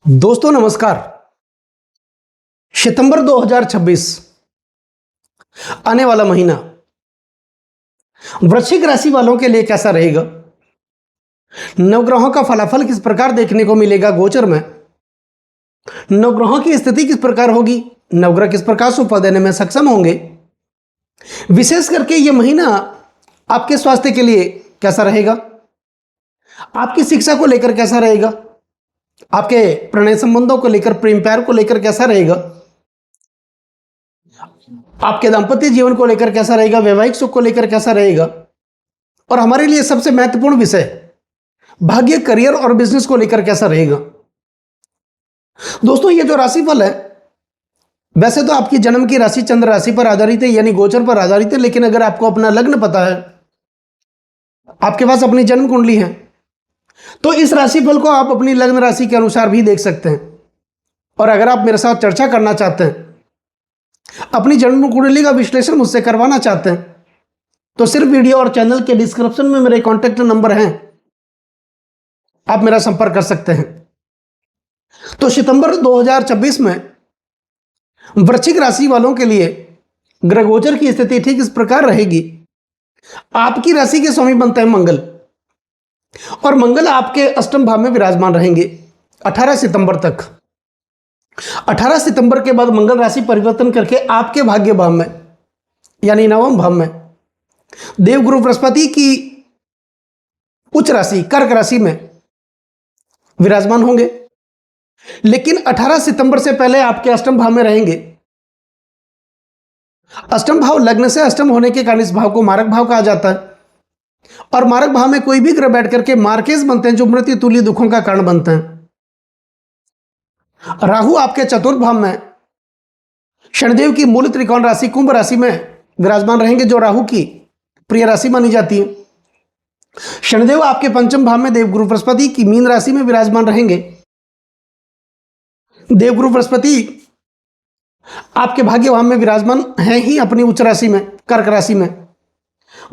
दोस्तों नमस्कार। सितंबर 2026 आने वाला महीना वृश्चिक राशि वालों के लिए कैसा रहेगा? नवग्रहों का फलाफल किस प्रकार देखने को मिलेगा गोचर में? नवग्रहों की स्थिति किस प्रकार होगी? नवग्रह किस प्रकार सुफल देने में सक्षम होंगे? विशेष करके यह महीना आपके स्वास्थ्य के लिए कैसा रहेगा? आपकी शिक्षा को लेकर कैसा रहेगा? आपके प्रणय संबंधों को लेकर, प्रेम प्यार को लेकर कैसा रहेगा? आपके दाम्पत्य जीवन को लेकर कैसा रहेगा? वैवाहिक सुख को लेकर कैसा रहेगा? और हमारे लिए सबसे महत्वपूर्ण विषय भाग्य, करियर और बिजनेस को लेकर कैसा रहेगा? दोस्तों, ये जो राशिफल है वैसे तो आपकी जन्म की राशि चंद्र राशि पर आधारित है, यानी गोचर पर आधारित है। लेकिन अगर आपको अपना लग्न पता है, आपके पास अपनी जन्म कुंडली है, तो इस राशिफल को आप अपनी लग्न राशि के अनुसार भी देख सकते हैं। और अगर आप मेरे साथ चर्चा करना चाहते हैं, अपनी जन्म कुंडली का विश्लेषण मुझसे करवाना चाहते हैं, तो सिर्फ वीडियो और चैनल के डिस्क्रिप्शन में मेरे कॉन्टैक्ट नंबर हैं, आप मेरा संपर्क कर सकते हैं। तो सितंबर 2026 में वृश्चिक राशि वालों के लिए ग्रह गोचर की स्थिति ठीक इस प्रकार रहेगी। आपकी राशि के स्वामी बनते हैं मंगल, और मंगल आपके अष्टम भाव में विराजमान रहेंगे 18 सितंबर तक। 18 सितंबर के बाद मंगल राशि परिवर्तन करके आपके भाग्य भाव में, यानी नवम भाव में, देवगुरु बृहस्पति की उच्च राशि कर्क राशि में विराजमान होंगे। लेकिन 18 सितंबर से पहले आपके अष्टम भाव में रहेंगे। अष्टम भाव लग्न से अष्टम होने के कारण इस भाव को मारक भाव कहा जाता है। और मारक भाव में कोई भी ग्रह बैठ करके मार्केज बनते हैं, जो मृत्यु तुल्य दुखों का कारण बनते हैं। राहु आपके चतुर्थ भाव में शनिदेव की मूल त्रिकोण राशि कुंभ राशि में विराजमान रहेंगे, जो राहु की प्रिय राशि मानी जाती है। शनिदेव आपके पंचम भाव में देवगुरु बृहस्पति की मीन राशि में विराजमान रहेंगे। देवगुरु बृहस्पति आपके भाग्य भाव में विराजमान हैं ही अपनी उच्च राशि में, कर्क राशि में।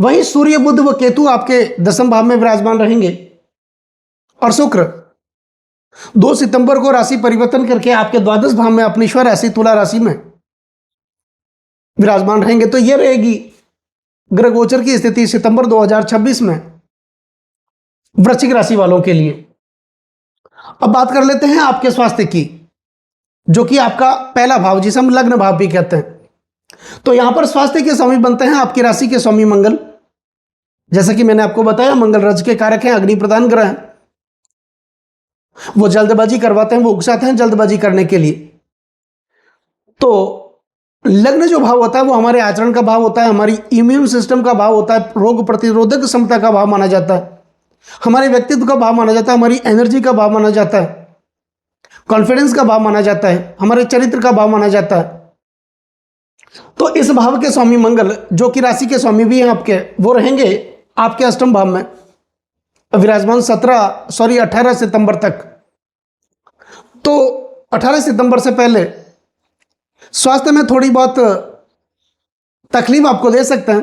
वहीं सूर्य, बुध व केतु आपके दसम भाव में विराजमान रहेंगे। और शुक्र 2 सितंबर को राशि परिवर्तन करके आपके द्वादश भाव में अपनी स्व राशि तुला राशि में विराजमान रहेंगे। तो यह रहेगी ग्रह गोचर की स्थिति सितंबर 2026 में वृश्चिक राशि वालों के लिए। अब बात कर लेते हैं आपके स्वास्थ्य की, जो कि आपका पहला भाव, जिसे हम लग्न भाव भी कहते हैं। तो यहां पर स्वास्थ्य के स्वामी बनते हैं आपकी राशि के स्वामी मंगल। जैसा कि मैंने आपको बताया, मंगल रज के कारक हैं, अग्नि प्रदान ग्रह हैं। वो जल्दबाजी करवाते हैं, वो उकसाते हैं जल्दबाजी करने के लिए। तो लग्न जो भाव होता है वो हमारे आचरण का भाव होता है, हमारी इम्यून सिस्टम का भाव होता है, रोग प्रतिरोधक क्षमता का भाव माना जाता है, हमारे व्यक्तित्व का भाव माना जाता है, हमारी एनर्जी का भाव माना जाता है, कॉन्फिडेंस का भाव माना जाता है, हमारे चरित्र का भाव माना जाता है। तो इस भाव के स्वामी मंगल, जो कि राशि के स्वामी भी हैं आपके, वो रहेंगे आपके अष्टम भाव में विराजमान 18 सितंबर तक। तो 18 सितंबर से पहले स्वास्थ्य में थोड़ी बहुत तकलीफ आपको दे सकते हैं।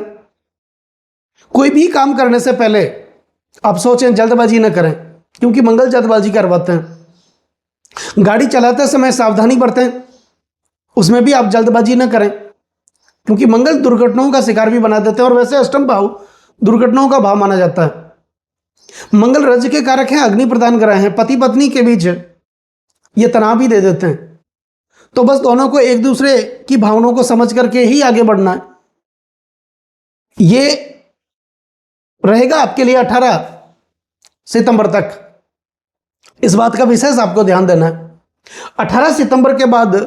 कोई भी काम करने से पहले आप सोचें, जल्दबाजी न करें, क्योंकि मंगल जल्दबाजी करवाते हैं। गाड़ी चलाते समय सावधानी बरतें, उसमें भी आप जल्दबाजी न करें, क्योंकि मंगल दुर्घटनाओं का शिकार भी बना देते हैं। और वैसे अष्टम भाव दुर्घटनाओं का भाव माना जाता है। मंगल रज के कारक हैं, अग्नि प्रदान ग्रह हैं, पति पत्नी के बीच ये तनाव भी दे देते हैं। तो बस दोनों को एक दूसरे की भावनाओं को समझ करके ही आगे बढ़ना है। ये रहेगा आपके लिए 18 सितंबर तक। इस बात का विशेष आपको ध्यान देना है। 18 सितंबर के बाद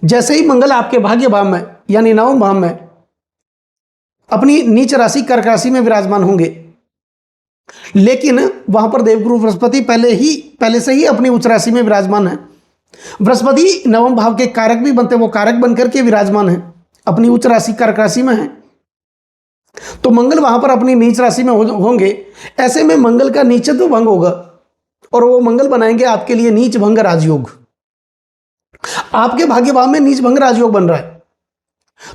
जैसे ही मंगल आपके भाग्य भाव में, यानी नवम भाव में, अपनी नीच राशि कर्क राशि में विराजमान होंगे, लेकिन वहां पर देवगुरु बृहस्पति पहले से ही अपनी उच्च राशि में विराजमान है। बृहस्पति नवम भाव के कारक भी बनते हैं, वो कारक बनकर के विराजमान है, अपनी उच्च राशि कर्क राशि में है। तो मंगल वहां पर अपनी नीच राशि में होंगे। ऐसे में मंगल का नीचत्व भंग होगा, और वो मंगल बनाएंगे आपके लिए नीच भंग राजयोग। आपके भाग्य भाव में नीच भंग राजयोग बन रहा है।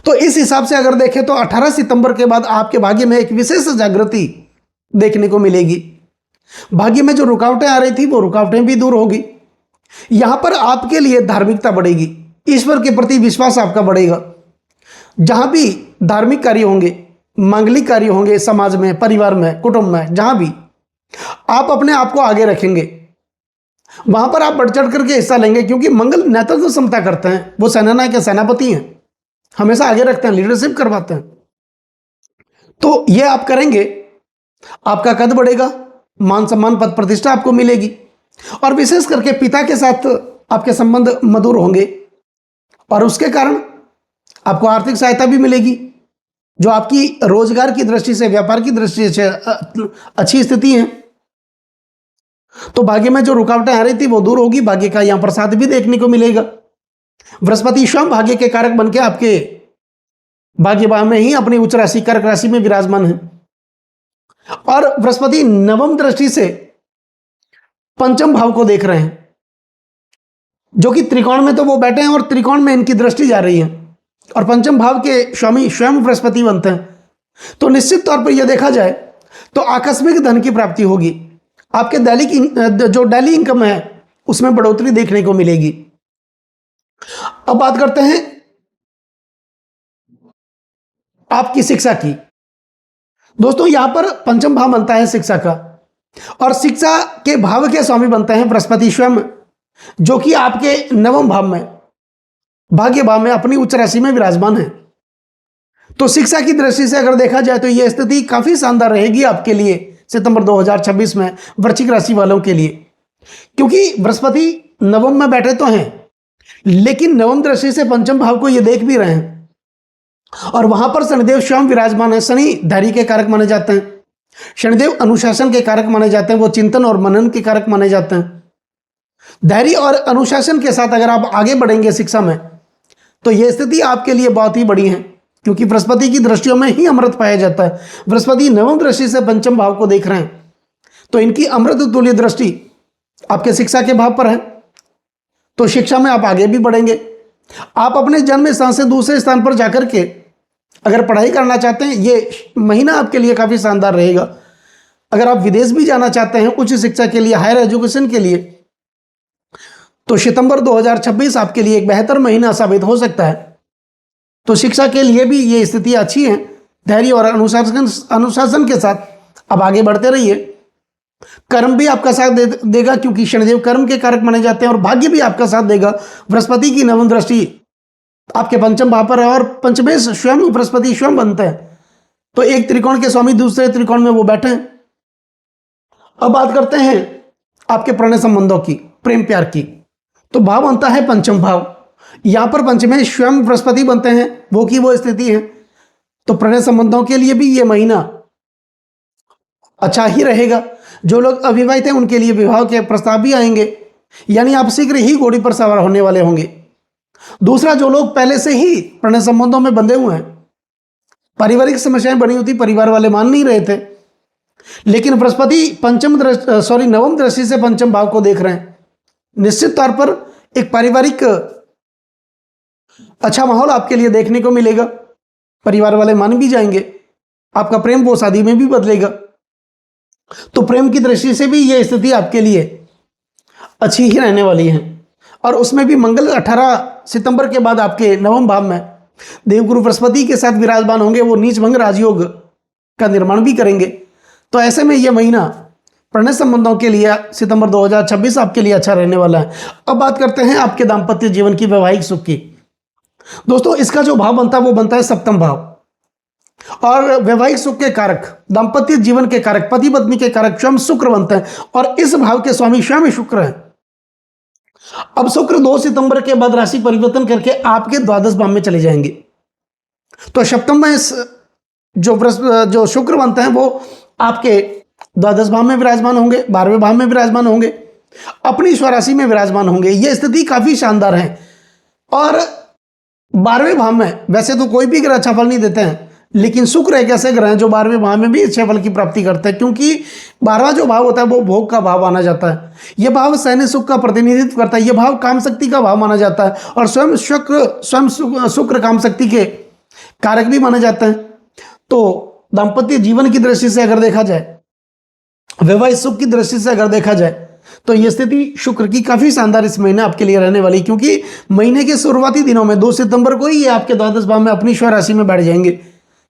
तो इस हिसाब से अगर देखें तो 18 सितंबर के बाद आपके भाग्य में एक विशेष जागृति देखने को मिलेगी। भाग्य में जो रुकावटें आ रही थी वो रुकावटें भी दूर होगी। यहां पर आपके लिए धार्मिकता बढ़ेगी, ईश्वर के प्रति विश्वास आपका बढ़ेगा। जहां भी धार्मिक कार्य होंगे, मांगलिक कार्य होंगे, समाज में, परिवार में, कुटुंब में, जहां भी आप अपने आप को आगे रखेंगे, वहां पर आप बढ़ चढ़ करके हिस्सा लेंगे, क्योंकि मंगल नेतृत्व क्षमता करते हैं। वो सेनानायक के सेनापति हैं, हमेशा आगे रखते हैं, लीडरशिप करवाते हैं। तो ये आप करेंगे, आपका कद बढ़ेगा, मान सम्मान पद प्रतिष्ठा आपको मिलेगी, और विशेष करके पिता के साथ आपके संबंध मधुर होंगे, और उसके कारण आपको आर्थिक सहायता भी मिलेगी, जो आपकी रोजगार की दृष्टि से, व्यापार की दृष्टि से अच्छी स्थिति है। तो भाग्य में जो रुकावटें आ रही थी वो दूर होगी, भाग्य का यहां प्रसाद भी देखने को मिलेगा। बृहस्पति स्वयं भाग्य के कारक बनके आपके भाग्य भाव में ही अपनी उच्च राशि कर्क राशि में विराजमान है, और बृहस्पति नवम दृष्टि से पंचम भाव को देख रहे हैं, जो कि त्रिकोण में तो वो बैठे हैं और त्रिकोण में इनकी दृष्टि जा रही है, और पंचम भाव के स्वामी स्वयं बृहस्पति बनते हैं। तो निश्चित तौर पर यह देखा जाए तो आकस्मिक धन की प्राप्ति होगी, आपके जो डेली इनकम है उसमें बढ़ोतरी देखने को मिलेगी। अब बात करते हैं आपकी शिक्षा की। दोस्तों, यहां पर पंचम भाव बनता है शिक्षा का, और शिक्षा के भाव के स्वामी बनते हैं बृहस्पति स्वयं, जो कि आपके नवम भाव में, भाग्य भाव में अपनी उच्च राशि में विराजमान है। तो शिक्षा की दृष्टि से अगर देखा जाए तो यह स्थिति काफी शानदार रहेगी आपके लिए सितंबर 2026 में, वृश्चिक राशि वालों के लिए, क्योंकि बृहस्पति नवम में बैठे तो हैं, लेकिन नवम दृष्टि से पंचम भाव को ये देख भी रहे हैं, और वहां पर शनिदेव स्वयं विराजमान है। शनि धैर्य के कारक माने जाते हैं, शनिदेव अनुशासन के कारक माने जाते हैं, वो चिंतन और मनन के कारक माने जाते हैं। धैर्य और अनुशासन के साथ अगर आप आगे बढ़ेंगे शिक्षा में, तो यह स्थिति आपके लिए बहुत ही बड़ी है, क्योंकि बृहस्पति की दृष्टियों में ही अमृत पाया जाता है। बृहस्पति नवम दृष्टि से पंचम भाव को देख रहे हैं, तो इनकी अमृत तुल्य दृष्टि आपके शिक्षा के भाव पर है। तो शिक्षा में आप आगे भी बढ़ेंगे। आप अपने जन्म स्थान से दूसरे स्थान पर जाकर के अगर पढ़ाई करना चाहते हैं, ये महीना आपके लिए काफी शानदार रहेगा। अगर आप विदेश भी जाना चाहते हैं उच्च शिक्षा के लिए, हायर एजुकेशन के लिए, तो सितंबर 2026 आपके लिए एक बेहतर महीना साबित हो सकता है। तो शिक्षा के लिए भी ये स्थिति अच्छी है। धैर्य और अनुशासन के साथ आप आगे बढ़ते रहिए। कर्म भी आपका साथ देगा, क्योंकि शनिदेव कर्म के कारक माने जाते हैं, और भाग्य भी आपका साथ देगा। बृहस्पति की नवम दृष्टि आपके पंचम भाव पर है, और पंचमेश स्वयं बृहस्पति स्वयं बनते हैं। तो एक त्रिकोण के स्वामी दूसरे त्रिकोण में वो बैठे हैं। अब बात करते हैं आपके प्रणय संबंधों की, प्रेम प्यार की। तो भाव बनता है पंचम भाव, यहां पर पंचमेश स्वयं बृहस्पति बनते हैं, वो की वो स्थिति है। तो प्रणय संबंधों के लिए भी ये महीना अच्छा ही रहेगा। जो लोग अविवाहित हैं उनके लिए विवाह के प्रस्ताव भी आएंगे, यानी आप शीघ्र ही घोड़ी पर सवार होने वाले होंगे। दूसरा, जो लोग पहले से ही प्रणय संबंधों में बंधे हुए हैं, पारिवारिक समस्याएं बनी होती, परिवार वाले मान नहीं रहे थे, लेकिन बृहस्पति नवम दृष्टि से पंचम भाव को देख रहे हैं, निश्चित तौर पर एक पारिवारिक अच्छा माहौल आपके लिए देखने को मिलेगा। परिवार वाले मान भी जाएंगे, आपका प्रेम वो शादी में भी बदलेगा। तो प्रेम की दृष्टि से भी यह स्थिति आपके लिए अच्छी ही रहने वाली है, और उसमें भी मंगल 18 सितंबर के बाद आपके नवम भाव में देवगुरु बृहस्पति के साथ विराजमान होंगे। वो नीच भंग राजयोग का निर्माण भी करेंगे। तो ऐसे में यह महीना प्रणय संबंधों के लिए सितंबर 2026 आपके लिए अच्छा रहने वाला है। अब बात करते हैं आपके दाम्पत्य जीवन की, वैवाहिक सुख की। दोस्तों, इसका जो भाव बनता है वो बनता है सप्तम भाव, और वैवाहिक सुख के कारक, दाम्पत्य जीवन के कारक, पति पत्नी के कारक स्वयं शुक्र बनते हैं, और इस भाव के स्वामी स्वयं शुक्र है। अब शुक्र 2 सितंबर के बाद राशि परिवर्तन करके आपके द्वादश भाव में चले जाएंगे। तो सप्तम में जो शुक्र बनते हैं वो आपके द्वादश भाव में विराजमान होंगे, 12वें भाव में विराजमान होंगे, अपनी स्वराशि में विराजमान होंगे। यह स्थिति काफी शानदार है। और 12वें भाव में वैसे तो कोई भी ग्रह अच्छा फल नहीं देते हैं, लेकिन शुक्र एक ऐसे ग्रह हैं जो 12वें भाव में भी अच्छे फल की प्राप्ति करते हैं, क्योंकि 12वां जो भाव होता है वो भोग का भाव माना जाता है। यह भाव सैन्य सुख का प्रतिनिधित्व करता है। यह भाव काम शक्ति का भाव माना जाता है, और स्वयं शुक्र काम शक्ति के कारक भी माने जाते हैं। तो दाम्पत्य जीवन की दृष्टि से अगर देखा जाए, वैवाहिक सुख की दृष्टि से अगर देखा जाए, तो ये स्थिति शुक्र की काफी शानदार इस महीने आपके लिए रहने वाली, क्योंकि महीने के शुरुआती दिनों में 2 सितंबर को ही ये आपके द्वादश भाव में अपनी स्व राशि में बैठ जाएंगे।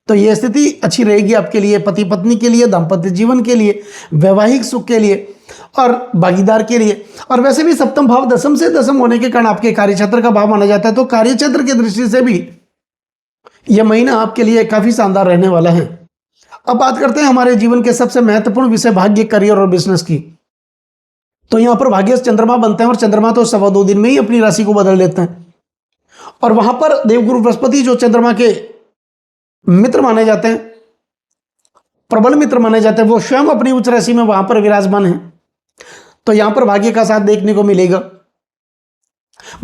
तो ये स्थिति अच्छी रहेगी आपके लिए, पति पत्नी के लिए, दाम्पत्य जीवन के लिए, वैवाहिक सुख के लिए और भागीदार के लिए। और वैसे भी सप्तम भाव दशम से दशम होने के कारण आपके कार्यक्षेत्र का भाव माना जाता है, तो कार्यक्षेत्र की दृष्टि से भी यह महीना आपके लिए काफी शानदार रहने वाला है। अब बात करते हैं हमारे जीवन के सबसे महत्वपूर्ण विषय भाग्य, करियर और बिजनेस की। तो यहां पर भाग्य से चंद्रमा बनते हैं और चंद्रमा तो 2.25 दिन में ही अपनी राशि को बदल देते हैं। और वहां पर देवगुरु बृहस्पति जो चंद्रमा के मित्र माने जाते हैं, प्रबल मित्र माने जाते हैं, वो स्वयं अपनी उच्च राशि में वहां पर विराजमान है। तो यहां पर भाग्य का साथ देखने को मिलेगा।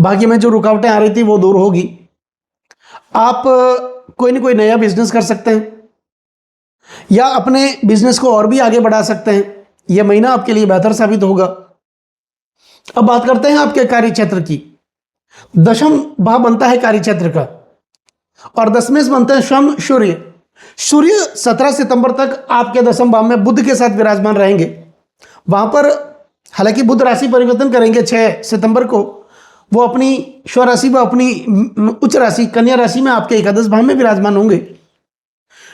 भाग्य में जो रुकावटें आ रही थी वो दूर होगी। आप कोई ना कोई नया बिजनेस कर सकते हैं या अपने बिजनेस को और भी आगे बढ़ा सकते हैं। यह महीना आपके लिए बेहतर साबित होगा। अब बात करते हैं आपके कार्य क्षेत्र की। दशम भाव बनता है कार्य क्षेत्र का और दसवें से बनते हैं स्वयं सूर्य। सूर्य 17 सितंबर तक आपके दशम भाव में बुध के साथ विराजमान रहेंगे। वहां पर हालांकि बुध राशि परिवर्तन करेंगे 6 सितंबर को, वो अपनी स्व राशि व अपनी उच्च राशि कन्या राशि में आपके एकादश भाव में विराजमान होंगे।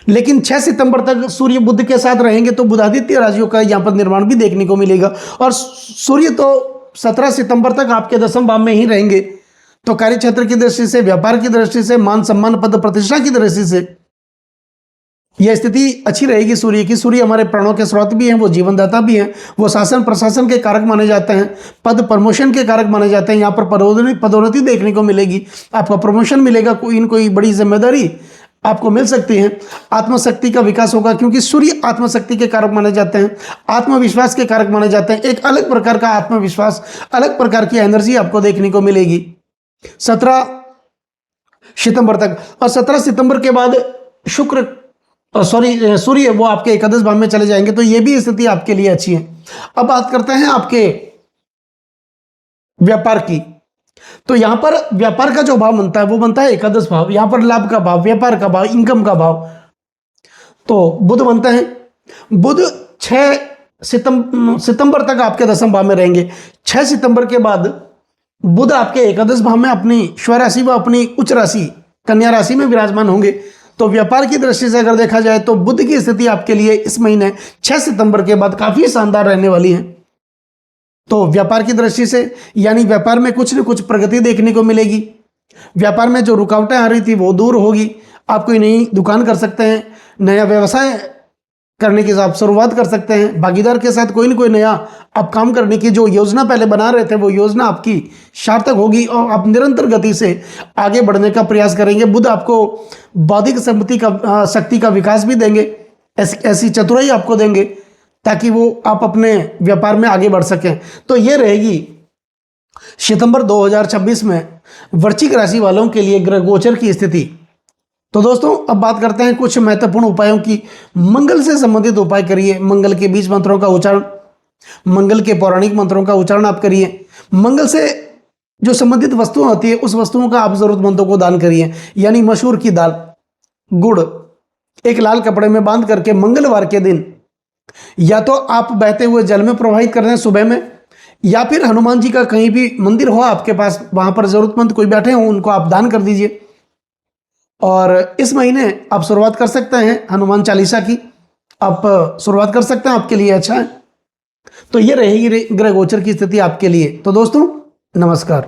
लेकिन 6 सितंबर तक सूर्य बुध के साथ रहेंगे, तो बुधादित्य राशियों का यहां पर निर्माण भी देखने को मिलेगा। और सूर्य तो 17 सितंबर तक आपके दशम भाव में ही रहेंगे। तो कार्य क्षेत्र की दृष्टि से, व्यापार की दृष्टि से, मान सम्मान पद प्रतिष्ठा की दृष्टि से यह स्थिति अच्छी रहेगी सूर्य की। सूर्य हमारे प्राणों के स्रोत भी हैं, वो जीवनदाता भी हैं, वो शासन प्रशासन के कारक माने जाते हैं, पद प्रमोशन के कारक माने जाते हैं। यहाँ पर पदोन्नति देखने को मिलेगी, आपका प्रमोशन मिलेगा, कोई बड़ी जिम्मेदारी आपको मिल सकती है। आत्मशक्ति का विकास होगा, क्योंकि सूर्य आत्मशक्ति के कारक माने जाते हैं, आत्मविश्वास के कारक माने जाते हैं। एक अलग प्रकार का आत्मविश्वास, अलग प्रकार की एनर्जी आपको देखने को मिलेगी 17 सितंबर तक। और 17 सितंबर के बाद सूर्य वो आपके एकादश भाव में चले जाएंगे, तो ये भी स्थिति आपके लिए अच्छी है। अब बात करते हैं आपके व्यापार की। तो यहां पर व्यापार का जो भाव बनता है वो बनता है एकादश भाव। यहां पर लाभ का भाव, व्यापार का भाव, इनकम का भाव तो बुध बनता है। बुध 6 सितंबर तक आपके दशम भाव में रहेंगे। 6 सितंबर के बाद बुध आपके एकादश भाव में अपनी स्व राशि व अपनी उच्च राशि कन्या राशि में विराजमान होंगे। तो व्यापार की दृष्टि से अगर देखा जाए तो बुध की स्थिति आपके लिए इस महीने 6 सितंबर के बाद काफी शानदार रहने वाली है। तो व्यापार की दृष्टि से यानी व्यापार में कुछ न कुछ प्रगति देखने को मिलेगी। व्यापार में जो रुकावटें आ रही थी वो दूर होगी। आप कोई नई दुकान कर सकते हैं, नया व्यवसाय करने की आप शुरुआत कर सकते हैं। भागीदार के साथ कोई न कोई नया आप काम करने की जो योजना पहले बना रहे थे वो योजना आपकी सार्थक होगी और आप निरंतर गति से आगे बढ़ने का प्रयास करेंगे। बुध आपको बौद्धिक शक्ति का विकास भी देंगे, ऐसी चतुराई आपको देंगे ताकि वो आप अपने व्यापार में आगे बढ़ सकें। तो ये रहेगी सितंबर 2026 में वृश्चिक राशि वालों के लिए ग्रह गोचर की स्थिति। तो दोस्तों अब बात करते हैं कुछ महत्वपूर्ण उपायों की। मंगल से संबंधित उपाय करिए, मंगल के बीज मंत्रों का उच्चारण, मंगल के पौराणिक मंत्रों का उच्चारण आप करिए। मंगल से जो संबंधित वस्तुएं होती है उस वस्तुओं का आप जरूरतमंदों को दान करिए। यानी मसूर की दाल, गुड़ एक लाल कपड़े में बांध करके मंगलवार के दिन या तो आप बहते हुए जल में प्रवाहित कर दें सुबह में, या फिर हनुमान जी का कहीं भी मंदिर हो आपके पास, वहां पर जरूरतमंद कोई बैठे हो उनको आप दान कर दीजिए। और इस महीने आप शुरुआत कर सकते हैं हनुमान चालीसा की, आप शुरुआत कर सकते हैं, आपके लिए अच्छा है। तो ये रहेगी ग्रह गोचर की स्थिति आपके लिए। तो दोस्तों नमस्कार।